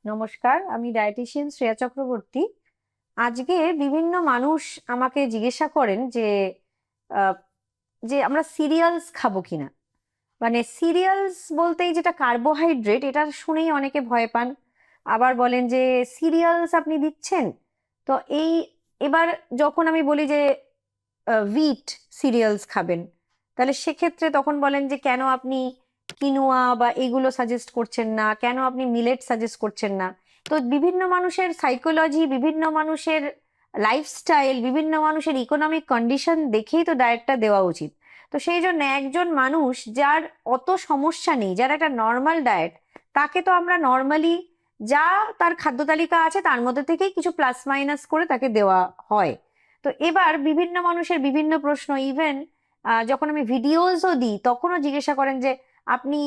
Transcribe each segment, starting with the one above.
নমস্কার, আমি ডায়েটিশিয়ান শ্রেয়া চক্রবর্তী। আজকে বিভিন্ন মানুষ আমাকে জিজ্ঞাসা করেন যে আহ, যে আমরা সিরিয়ালস খাবো কিনা। মানে সিরিয়ালস বলতেই যেটা কার্বোহাইড্রেট, এটা শুনেই অনেকে ভয় পান। আবার বলেন যে সিরিয়ালস আপনি দিচ্ছেন। তো এবার যখন আমি বলি যে উইট সিরিয়ালস খাবেন, তাহলে সেক্ষেত্রে তখন বলেন যে কেন আপনি কিনোয়া বা এগুলো সাজেস্ট করছেন না, কেন আপনি মিলেট সাজেস্ট করছেন না। তো বিভিন্ন মানুষের সাইকোলজি, বিভিন্ন মানুষের লাইফস্টাইল, বিভিন্ন মানুষের ইকোনমিক কন্ডিশন দেখেই তো ডায়েটটা দেওয়া উচিত। তো সেই জন্য একজন মানুষ যার অত সমস্যা নেই, যার একটা নর্মাল ডায়েট, তাকে তো আমরা নর্মালি যা তার খাদ্য তালিকা আছে তার মধ্যে থেকেই কিছু প্লাস মাইনাস করে তাকে দেওয়া হয়। তো এবার বিভিন্ন মানুষের বিভিন্ন প্রশ্ন, ইভেন যখন আমি ভিডিওসও দিই তখনও জিজ্ঞাসা করেন যে আপনি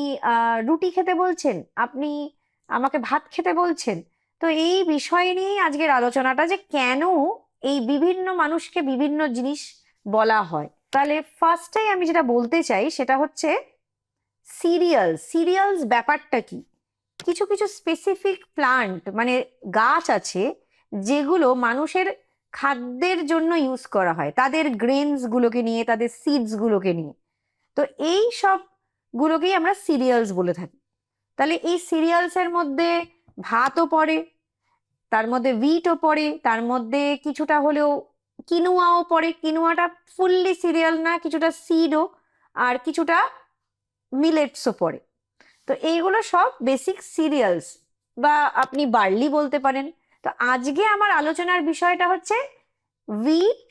রুটি খেতে বলছেন, আপনি আমাকে ভাত খেতে বলছেন। তো এই বিষয় নিয়েই আজকের আলোচনাটা, যে কেন এই বিভিন্ন মানুষকে বিভিন্ন জিনিস বলা হয়। তাহলে ফার্স্টেই আমি যেটা বলতে চাই সেটা হচ্ছে সিরিয়ালস ব্যাপারটা কি। কিছু কিছু স্পেসিফিক প্লান্ট মানে গাছ আছে যেগুলো মানুষের খাদ্যের জন্য ইউজ করা হয়, তাদের গ্রেনস গুলোকে নিয়ে, তাদের সিডস গুলোকে নিয়ে। তো এই সব গুলোকেই আমরা সিরিয়ালস বলে থাকি। তাহলে এই সিরিয়ালস এর মধ্যে ভাতও পড়ে, তার মধ্যে উইটও পড়ে, তার মধ্যে কিছুটা হলেও কিনুয়াও পড়ে। কিনুয়াটা ফুললি সিরিয়াল না, কিছুটা সিডও, আর কিছুটা মিলেটসও পড়ে। তো এইগুলো সব বেসিক সিরিয়ালস, বা আপনি বার্লি বলতে পারেন। তো আজকে আমার আলোচনার বিষয়টা হচ্ছে উইট,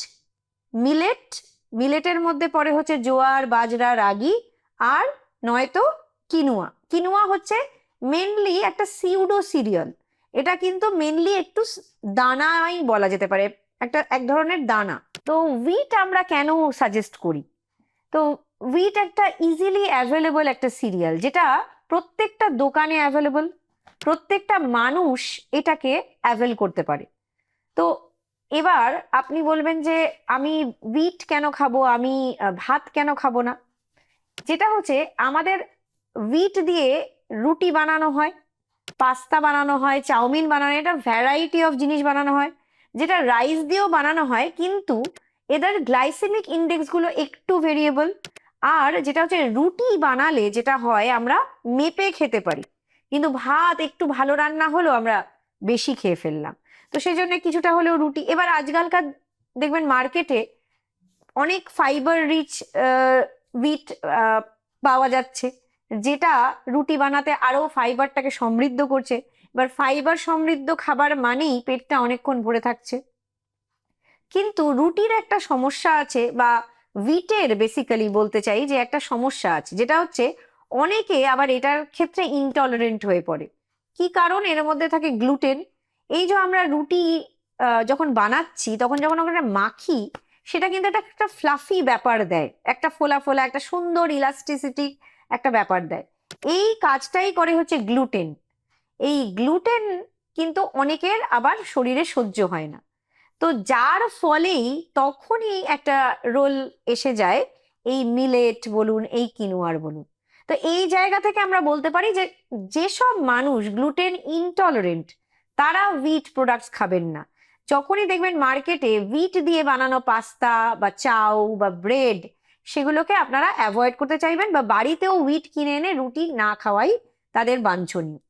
মিলেট। মিলেটের মধ্যে পড়ে হচ্ছে জোয়ার, বাজরা, রাগি, আর নয়তো কিনুয়া। কিনুয়া হচ্ছে মেনলি একটা সিউডো সিরিয়াল। এটা কিন্তু মেনলি একটু দানাই বলা যেতে পারে, এক ধরনের দানা। তো উইট আমরা কেন সাজেস্ট করি? তো উইট একটা ইজিলি অ্যাভেলেবল একটা সিরিয়াল, যেটা প্রত্যেকটা দোকানে অ্যাভেলেবল, প্রত্যেকটা মানুষ এটাকে অ্যাভেল করতে পারে। তো এবার আপনি বলবেন যে আমি উইট কেন খাবো, আমি ভাত কেন খাবো না। যেটা হচ্ছে, আমাদের উইট দিয়ে রুটি বানানো হয়, পাস্তা বানানো হয়, চাউমিন বানানো হয়, এটা ভ্যারাইটি অফ জিনিস বানানো হয়। যেটা রাইস দিয়েও বানানো হয়, কিন্তু এদের গ্লাইসেমিক ইন্ডেক্স গুলো একটু ভেরিয়েবল। আর যেটা হচ্ছে, রুটি বানালে যেটা হয় আমরা মেপে খেতে পারি, কিন্তু ভাত একটু ভালো রান্না হলো আমরা বেশি খেয়ে ফেললাম। তো সেই জন্য কিছুটা হলেও রুটি। এবার আজকালকার দেখবেন মার্কেটে অনেক ফাইবার রিচ উইট পাওয়া যাচ্ছে, যেটা রুটি বানাতে আরো ফাইবারটাকে সমৃদ্ধ করছে। এবার ফাইবার সমৃদ্ধ খাবার মানেই পেটটা অনেকক্ষণ ভরে থাকছে। কিন্তু রুটির একটা সমস্যা আছে, বা উইটের বেসিক্যালি বলতে চাই যে একটা সমস্যা আছে, যেটা হচ্ছে অনেকে আবার এটার ক্ষেত্রে ইনটলারেন্ট হয়ে পড়ে। কি কারণ? এর মধ্যে থাকে গ্লুটেন। এই যে আমরা রুটি যখন বানাচ্ছি, তখন যখন আমরা মাখি, সেটা কিন্তু একটা একটা ফ্লাফি ব্যাপার দেয়, একটা ফোলা ফোলা, একটা সুন্দর ইলাস্টিসিটি একটা ব্যাপার দেয়। এই কাজটাই করে হচ্ছে গ্লুটেন। এই গ্লুটেন কিন্তু অনেকের আবার শরীরে সহ্য হয় না। তো যার ফলেই তখনই একটা রোল এসে যায় এই মিলেট বলুন, এই কিনোয়ার বলুন। তো এই জায়গা থেকে আমরা বলতে পারি যে যেসব মানুষ গ্লুটেন ইনটলারেন্ট, তারা হুইট প্রোডাক্টস খাবেন না। যখনই দেখবেন মার্কেটে হুইট দিয়ে বানানো পাস্তা বা চাউ বা ব্রেড, সেগুলোকে আপনারা অ্যাভয়েড করতে চাইবেন, বা বাড়িতেও হুইট কিনে এনে রুটি না খাওয়াই তাদের বাঞ্ছনীয়।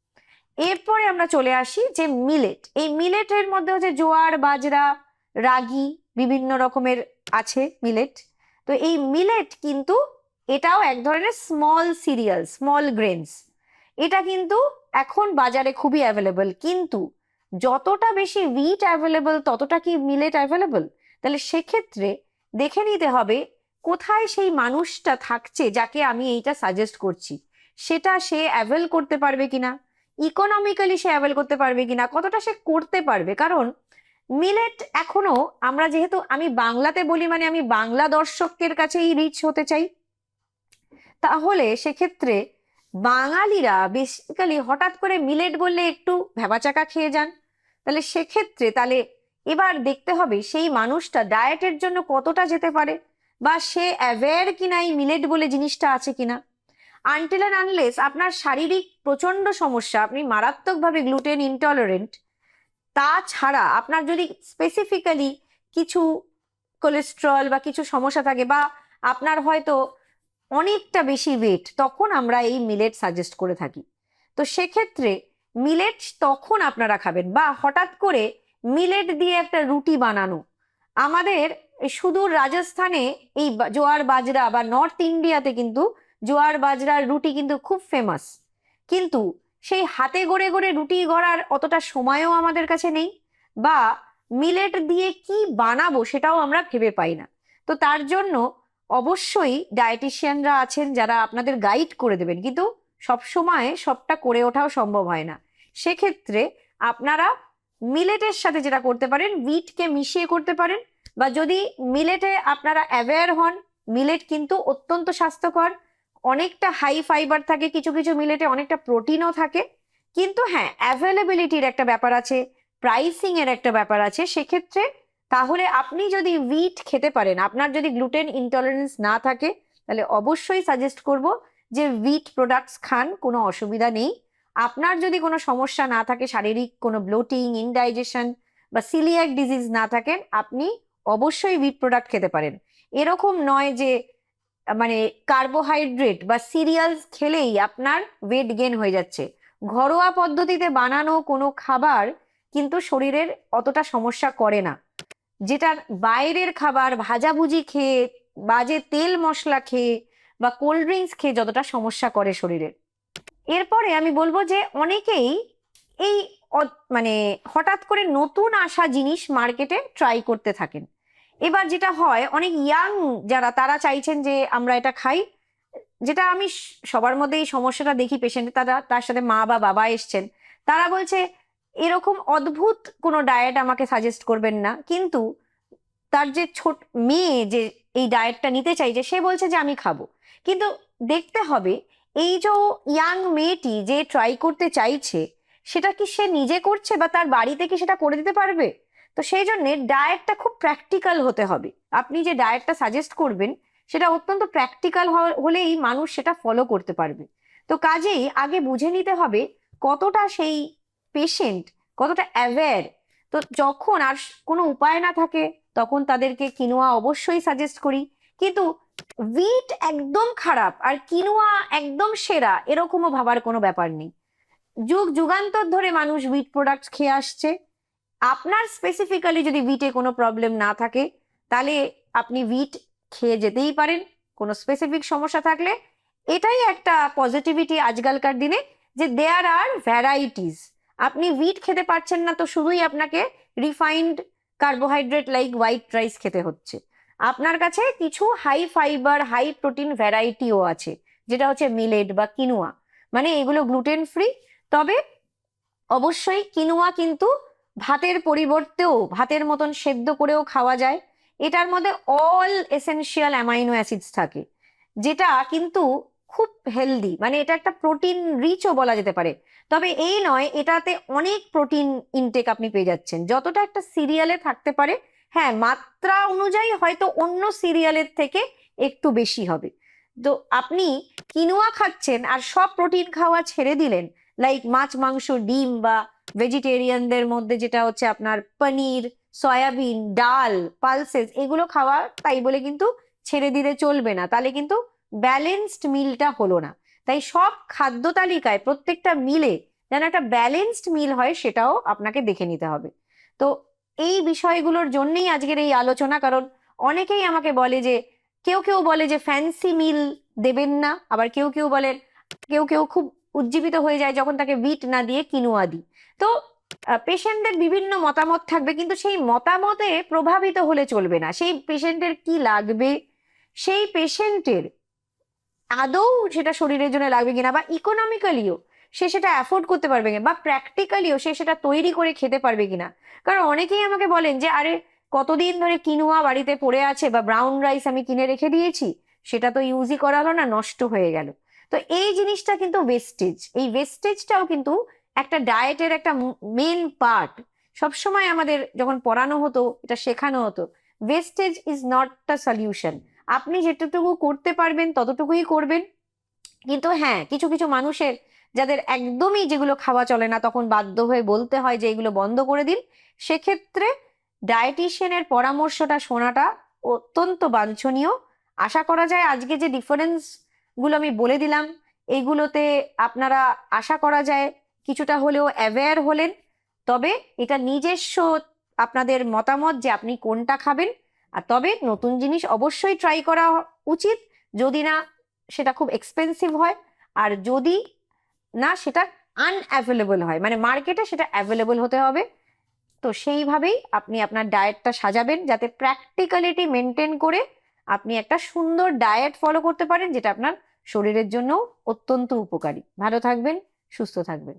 এরপরে আমরা চলে আসি যে মিলেট। এই মিলেটের মধ্যে হচ্ছে জোয়ার, বাজরা, রাগি, বিভিন্ন রকমের আছে মিলেট। তো এই মিলেট কিন্তু এটাও এক ধরনের স্মল সিরিয়াল, স্মল গ্রেনস। এটা কিন্তু এখন বাজারে খুবই অ্যাভেলেবল, কিন্তু যতটা বেশি হুইট অ্যাভেলেবল ততটা কি মিলেট অ্যাভেলেবল? তাহলে সেক্ষেত্রে দেখে নিতে হবে কোথায় সেই মানুষটা থাকছে যাকে আমি এইটা সাজেস্ট করছি, সেটা সে অ্যাভেল করতে পারবে কিনা, ইকোনমিক্যালি সে অ্যাভেল করতে পারবে কিনা, কতটা সে করতে পারবে। কারণ মিলেট এখনো, আমরা যেহেতু আমি বাংলাতে বলি মানে আমি বাংলা দর্শকের কাছেই রিচ হতে চাই, তাহলে সেক্ষেত্রে বাঙালিরা বেসিক্যালি হঠাৎ করে মিলেট বললে একটু ভ্যাবাচাকা খেয়ে যান। তাহলে সেক্ষেত্রে তাহলে এবার দেখতে হবে সেই মানুষটা ডায়েটের জন্য কতটা যেতে পারে, বা সে অ্যাওয়্যার কিনা এই মিলেট বলে জিনিসটা আছে কিনা। আনটিল অ্যান্ড আনলেস আপনার শারীরিক প্রচন্ড সমস্যা, আপনি মারাত্মকভাবে গ্লুটেন ইনটলারেন্ট, তাছাড়া আপনার যদি স্পেসিফিক্যালি কিছু কোলেস্ট্রল বা কিছু সমস্যা থাকে, বা আপনার হয়তো অনেকটা বেশি ওয়েট, তখন আমরা এই মিলেট সাজেস্ট করে থাকি। তো সেক্ষেত্রে মিলেট তখন আপনারা খাবেন। বা হঠাৎ করে মিলেট দিয়ে একটা রুটি বানানো, আমাদের সুদূর রাজস্থানে এই জোয়ার বাজরা, বা নর্থ ইন্ডিয়াতে কিন্তু জোয়ার বাজরার রুটি কিন্তু খুব ফেমাস, কিন্তু সেই হাতে গড়ে গড়ে রুটি গড়ার অতটা সময়ও আমাদের কাছে নেই, বা মিলেট দিয়ে কি বানাবো সেটাও আমরা ভেবে পাই না। তো তার জন্য অবশ্যই ডায়েটিশিয়ানরা আছেন যারা আপনাদের গাইড করে দেবেন, কিন্তু সব সময় সবটা করে ওঠাও সম্ভব হয় না। সেক্ষেত্রে আপনারা মিলেটের সাথে যেটা করতে পারেন, উইটকে মিশিয়ে করতে পারেন, বা যদি মিলেটে আপনারা অ্যাওয়্যার হন, মিলেট কিন্তু অত্যন্ত স্বাস্থ্যকর, অনেকটা হাই ফাইবার থাকে, কিছু কিছু মিলেটে অনেকটা প্রোটিনও থাকে, কিন্তু হ্যাঁ অ্যাভেলেবিলিটির একটা ব্যাপার আছে, প্রাইসিং এর একটা ব্যাপার আছে। সেক্ষেত্রে তাহলে আপনি যদি উইট খেতে পারেন, আপনার যদি গ্লুটেন ইনটলারেন্স না থাকে, তাহলে অবশ্যই সাজেস্ট করব যে উইট প্রোডাক্টস খান, কোনো অসুবিধা নেই। আপনার যদি কোনো সমস্যা না থাকে, শারীরিক কোনো ব্লোটিং, ইনডাইজেশন বা সিলিয়াক ডিজিজ না থাকেন, আপনি অবশ্যই উইট প্রোডাক্ট খেতে পারেন। এরকম নয় যে মানে কার্বোহাইড্রেট বা সিরিয়ালস খেলেই আপনার ওয়েট গেন হয়ে যাচ্ছে। ঘরোয়া পদ্ধতিতে বানানো কোনো খাবার কিন্তু শরীরের অতটা সমস্যা করে না, যেটা বাইরের খাবার ভাজাভুজি খেয়ে, বাজে তেল মশলা খেয়ে বা কোল্ড ড্রিঙ্কস খেয়ে যতটা সমস্যা করে শরীরের। এরপরে আমি বলবো যে অনেকেই এই মানে হঠাৎ করে নতুন আসা জিনিস মার্কেটে ট্রাই করতে থাকেন। এবার যেটা হয়, অনেক ইয়াং যারা, তারা চাইছেন যে আমরা এটা খাই, যেটা আমি সবার মধ্যে এই সমস্যাটা দেখি পেশেন্ট, তারা তার সাথে মা বা বাবা এসছেন, তারা বলছে এরকম অদ্ভুত কোনো ডায়েট আমাকে সাজেস্ট করবেন না, কিন্তু তার যে ছোট মেয়ে যে এই ডায়েটটা নিতে চাইছে, সে বলছে যে আমি খাবো। কিন্তু দেখতে হবে এই যে ইয়াং মেয়েটি যে ট্রাই করতে চাইছে, সেটা কি সে নিজে করছে, বা তার বাড়িতে কি সেটা করে দিতে পারবে? তো সেই জন্য ডায়েটটা খুব প্র্যাকটিক্যাল হতে হবে। আপনি যে ডায়েটটা সাজেস্ট করবেন সেটা অত্যন্ত প্র্যাকটিক্যাল হলেই মানুষ সেটা ফলো করতে পারবে। তো কাজেই আগে বুঝে নিতে হবে কতটা সেই পেশেন্ট কতটা অ্যাওয়্যার। তো যখন আর কোনো উপায় না থাকে, তখন তাদেরকে কিনোয়া অবশ্যই সাজেস্ট করি। কিন্তু উইট একদম খারাপ আর কিনোয়া একদম সেরা, এরকমও ভাবার কোনো ব্যাপার নেই। যুগ যুগান্তর ধরে মানুষ উইট প্রোডাক্টস খেয়ে আসছে। আপনার স্পেসিফিক্যালি যদি উইটে কোনো প্রবলেম না থাকে, তাহলে আপনি উইট খেয়ে যেতেই পারেন, কোনো স্পেসিফিক সমস্যা থাকলে। এটাই একটা পজিটিভিটি আজকালকার দিনে, যে দেয়ার আর ভ্যারাইটিস। আপনি উইট খেতে পারছেন না তো শুধুই আপনাকে refined carbohydrate like white rice খেতে হচ্ছে। আপনার কাছে কিছু হাই ফাইবার হাই প্রোটিন ভ্যারাইটিও আছে, যেটা হচ্ছে মিলেট বা কিনোয়া, মানে এগুলো গ্লুটেন ফ্রি। তবে অবশ্যই কিনোয়া কিন্তু ভাতের পরিবর্তেও ভাতের মতন সেদ্ধ করেও খাওয়া যায়। এটার মধ্যে অল এসেনশিয়াল অ্যামাইনো অ্যাসিডস থাকে, যেটা কিন্তু খুব হেলদি, মানে এটা একটা প্রোটিন রিচও বলা যেতে পারে। তবে এই নয় এটাতে অনেক প্রোটিন ইনটেক আপনি পেয়ে যাচ্ছেন, যতটা একটা সিরিয়ালে থাকতে পারে। হ্যাঁ, মাত্রা অনুযায়ী হয়তো অন্য সিরিয়ালের থেকে একটু বেশি হবে। তো আপনি কিনোয়া খাচ্ছেন আর সব প্রোটিন খাওয়া ছেড়ে দিলেন, লাইক মাছ মাংস ডিম, বা ভেজিটেরিয়ানদের মধ্যে যেটা হচ্ছে আপনার পনির, সয়াবিন, ডাল, পালসেস, এগুলো খাওয়া তাই বলে কিন্তু ছেড়ে দিলে চলবে না, তাহলে কিন্তু ব্যালেন্সড মিলটা হলো না। তাই সব খাদ্য তালিকায় প্রত্যেকটা মিলে যেন একটা ব্যালেন্সড মিল হয়, সেটাও আপনাকে দেখে নিতে হবে। তো এই বিষয়গুলোর জন্যই আজকের এই আলোচনা। কারণ অনেকেই আমাকে বলে যে, কেউ কেউ বলে যে ফ্যান্সি মিল দেবেন না, আবার কেউ কেউ বলেন, কেউ কেউ খুব উজ্জীবিত হয়ে যায় যখন তাকে বিট না দিয়ে কিনোয়া দিই। তো পেশেন্টদের বিভিন্ন মতামত থাকবে, কিন্তু সেই মতামতে প্রভাবিত হলে চলবে না। সেই পেশেন্টের কি লাগবে, সেই পেশেন্টের আদৌ সেটা শরীরের জন্য লাগবে কিনা, বা ইকোনমিক্যালিও সে সেটা অ্যাফোর্ড করতে পারবে কিনা, বা প্র্যাকটিক্যালিও সে সেটা তৈরি করে খেতে পারবে কিনা। কারণ অনেকেই আমাকে বলেন যে আরে কতদিন ধরে কিনোয়া বাড়িতে পড়ে আছে, বা ব্রাউন রাইস আমি কিনে রেখে দিয়েছি, সেটা তো ইউজই করা হলো না, নষ্ট হয়ে গেল। তো এই জিনিসটা কিন্তু ওয়েস্টেজ, এই ওয়েস্টেজটাও কিন্তু একটা ডায়েটের একটা মেন পার্ট। সবসময় আমাদের যখন পড়ানো হতো, এটা শেখানো হতো, wastage is not the solution. আপনি যেটুকু করতে পারবেন ততটুকুই করবেন। কিন্তু হ্যাঁ, কিছু কিছু মানুষের যাদের একদমই যেগুলো খাওয়া চলে না, তখন বাধ্য হয়ে বলতে হয় যে এগুলো বন্ধ করে দিন। সেক্ষেত্রে ডায়েটিশিয়ানের পরামর্শটা শোনাটা অত্যন্ত বাঞ্ছনীয়। আশা করা যায় আজকে যে ডিফারেন্স গুলো আমি বলে দিলাম, এইগুলোতে আপনারা আশা করা যায় কিছুটা হলেও অ্যাওয়্যার হলেন। তবে এটা নিজস্ব আপনাদের মতামত যে আপনি কোনটা খাবেন। আর তবে নতুন জিনিস অবশ্যই ট্রাই করা উচিত, যদি না সেটা খুব এক্সপেন্সিভ হয়, আর যদি না সেটা আনঅ্যাভেলেবল হয়, মানে মার্কেটে সেটা অ্যাভেলেবল হতে হবে। তো সেইভাবেই আপনি আপনার ডায়েটটা সাজাবেন, যাতে প্র্যাকটিক্যালিটি মেনটেন করে আপনি একটা সুন্দর ডায়েট ফলো করতে পারেন, যেটা আপনার শরীরের জন্য অত্যন্ত উপকারী। ভালো থাকবেন, সুস্থ থাকবেন।